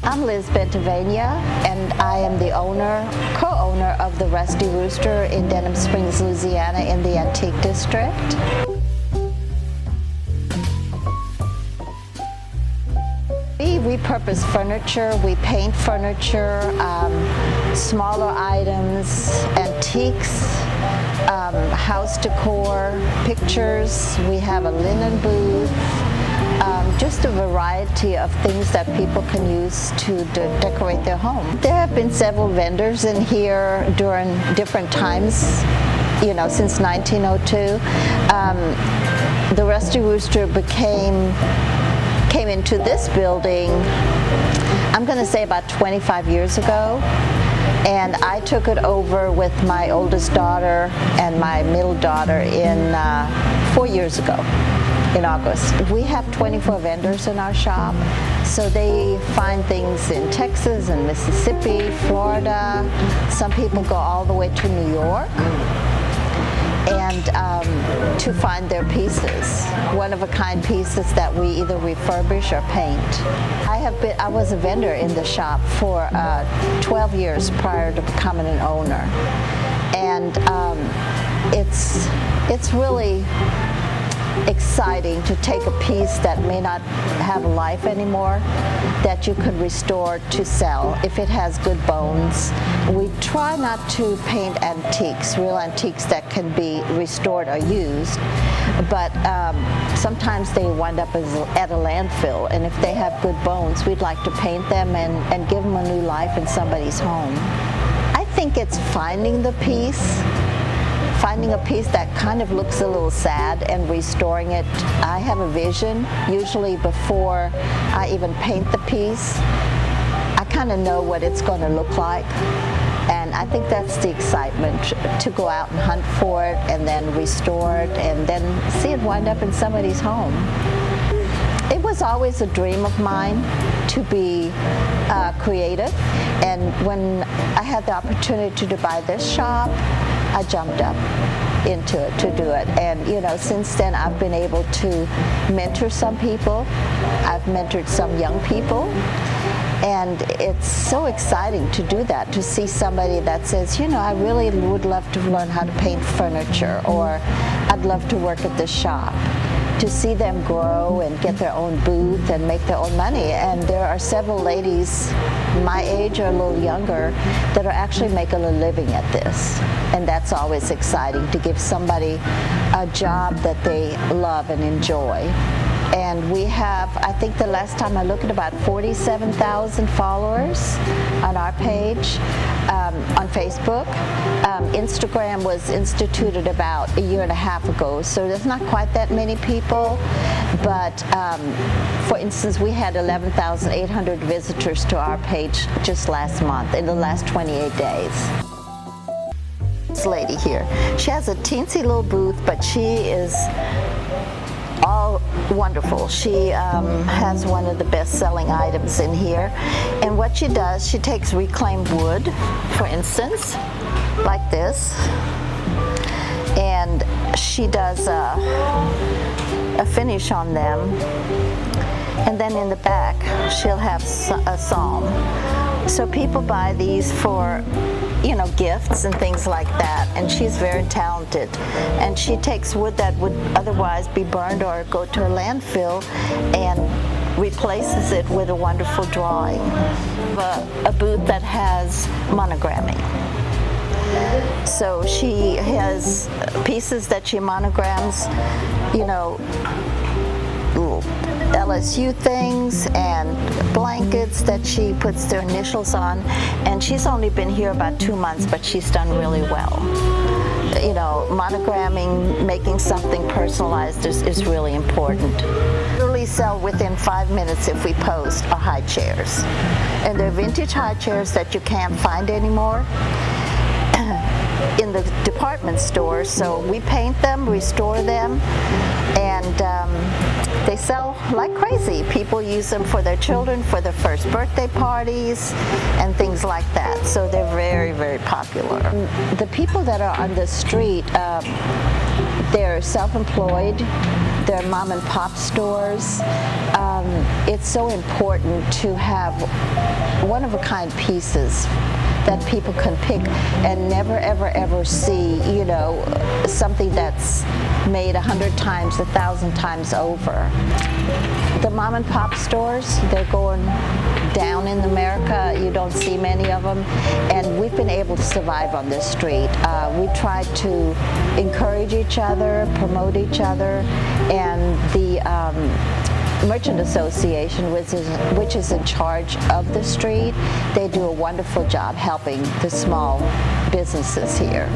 I'm Liz Bentavania, and I am the co-owner of the Rusty Rooster in Denham Springs, Louisiana in the Antique District. We repurpose furniture, we paint furniture, smaller items, antiques, house decor, pictures. We have a linen booth, just a variety of things that people can use to decorate their home. There have been several vendors in here during different times, since 1902. The Rusty Rooster came into this building, I'm going to say about 25 years ago, and I took it over with my oldest daughter and my middle daughter 4 years ago in August. We have 24 vendors in our shop, so they find things in Texas and Mississippi, Florida. Some people go all the way to New York and to find their pieces, one-of-a-kind pieces that we either refurbish or paint. I was a vendor in the shop for 12 years prior to becoming an owner, and it's really exciting to take a piece that may not have a life anymore that you could restore to sell if it has good bones. We try not to paint antiques, real antiques that can be restored or used, but sometimes they wind up at a landfill, and if they have good bones, we'd like to paint them and give them a new life in somebody's home. I think it's finding a piece that kind of looks a little sad and restoring it. I have a vision, usually before I even paint the piece. I kind of know what it's going to look like, and I think that's the excitement, to go out and hunt for it and then restore it and then see it wind up in somebody's home. It was always a dream of mine to be creative, and when I had the opportunity to buy this shop, I jumped up into it to do it. And since then I've been able to mentor some people. I've mentored some young people, and it's so exciting to do that, to see somebody that says, I really would love to learn how to paint furniture, or I'd love to work at this shop. To see them grow and get their own booth and make their own money. And there are several ladies my age or a little younger that are actually making a living at this. And that's always exciting, to give somebody a job that they love and enjoy. And we have, I think the last time I looked, at about 47,000 followers on our page on Facebook. Instagram was instituted about a year and a half ago, so there's not quite that many people. But for instance, we had 11,800 visitors to our page just last month, in the last 28 days. This lady here, she has a teensy little booth, but she is all wonderful. She has one of the best-selling items in here, and what she does, she takes reclaimed wood, for instance, like this, and she does a finish on them, and then in the back she'll have a psalm. So people buy these for gifts and things like that, and she's very talented, and she takes wood that would otherwise be burned or go to a landfill and replaces it with a wonderful drawing. A booth that has monogramming. So she has pieces that she monograms, little LSU things and blankets that she puts their initials on, and she's only been here about 2 months, but she's done really well. Monogramming, making something personalized is really important. Literally sell within 5 minutes if we post our high chairs. And they're vintage high chairs that you can't find anymore in the department store, so we paint them, restore them, and they sell like crazy. People use them for their children, for their first birthday parties, and things like that. So they're very, very popular. The people that are on the street, they're they're self-employed, they're mom and pop stores. It's so important to have one-of-a-kind pieces that people can pick and never, ever, ever see, you know, something that's made 100 times, 1,000 times over. The mom and pop stores, they're going down in America. You don't see many of them, and we've been able to survive on this street. We try to encourage each other, promote each other, and the Merchant Association, which is in charge of the street, they do a wonderful job helping the small businesses here.